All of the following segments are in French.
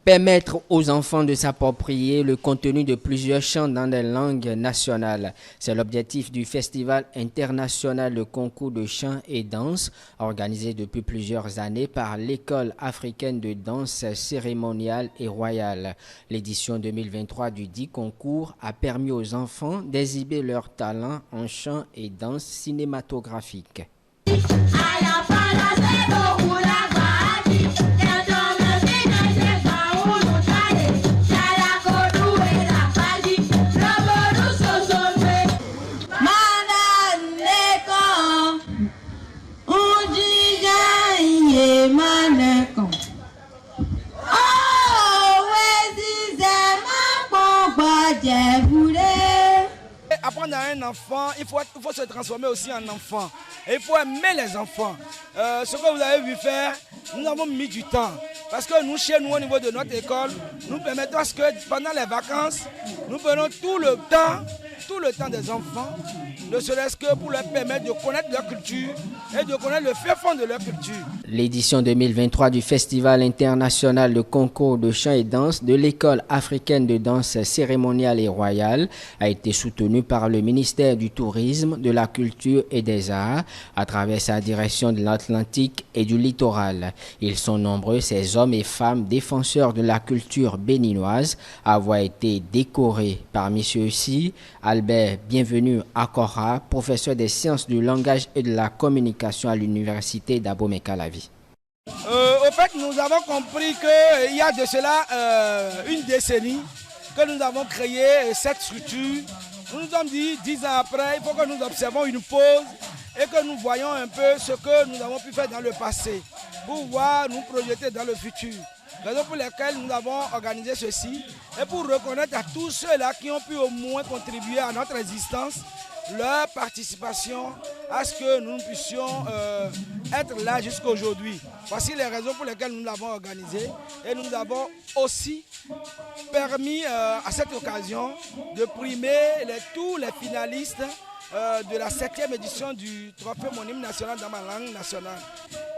Permettre aux enfants de s'approprier le contenu de plusieurs chants dans des langues nationales. C'est l'objectif du Festival international de concours de chants et danse organisé depuis plusieurs années par l'École africaine de danse cérémoniale et royale. L'édition 2023 du dit concours a permis aux enfants d'exhiber leur talent en chant et danse cinématographique. Apprendre à un enfant, il faut se transformer aussi en enfant. Et il faut aimer les enfants. Ce que vous avez vu faire, nous avons mis du temps. Parce que nous, chez nous, au niveau de notre école, nous permettons à ce que pendant les vacances, nous prenons tout le temps des enfants, ne serait-ce que pour leur permettre de connaître leur culture et de connaître le fait fond de leur culture. L'édition 2023 du Festival international de concours de chant et danse de l'École africaine de danse cérémoniale et royale a été soutenue par le ministère du Tourisme, de la Culture et des Arts à travers sa direction de l'Atlantique et du littoral. Ils sont nombreux, ces hommes et femmes défenseurs de la culture béninoise, à avoir été décorés. Parmi ceux-ci, Albert Bienvenu Akora, professeur des sciences du langage et de la communication à l'université d'Abomey-Calavi. Au fait, nous avons compris qu'il y a de cela une décennie que nous avons créé cette structure. Nous nous sommes dit, 10 ans après, il faut que nous observons une pause et que nous voyons un peu ce que nous avons pu faire dans le passé pour pouvoir nous projeter dans le futur. Raison pour laquelle nous avons organisé ceci et pour reconnaître à tous ceux-là qui ont pu au moins contribuer à notre existence, leur participation à ce que nous puissions être là jusqu'à aujourd'hui. Voici les raisons pour lesquelles nous l'avons organisé et nous avons aussi permis à cette occasion de primer tous les finalistes de la 7e édition du trophée Mon hymne national dans ma langue nationale.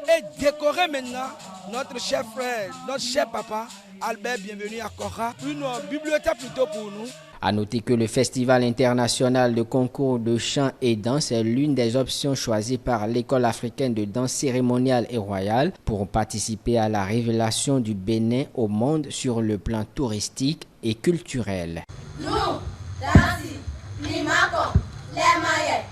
Et décorer maintenant notre cher frère, notre cher papa, Albert Bienvenu Akora, une bibliothèque plutôt pour nous. À noter que le Festival international de concours de chant et danse est l'une des options choisies par l'École africaine de danse cérémoniale et royale pour participer à la révélation du Bénin au monde sur le plan touristique et culturel. Nous, Dansi, Limako, les Mayets,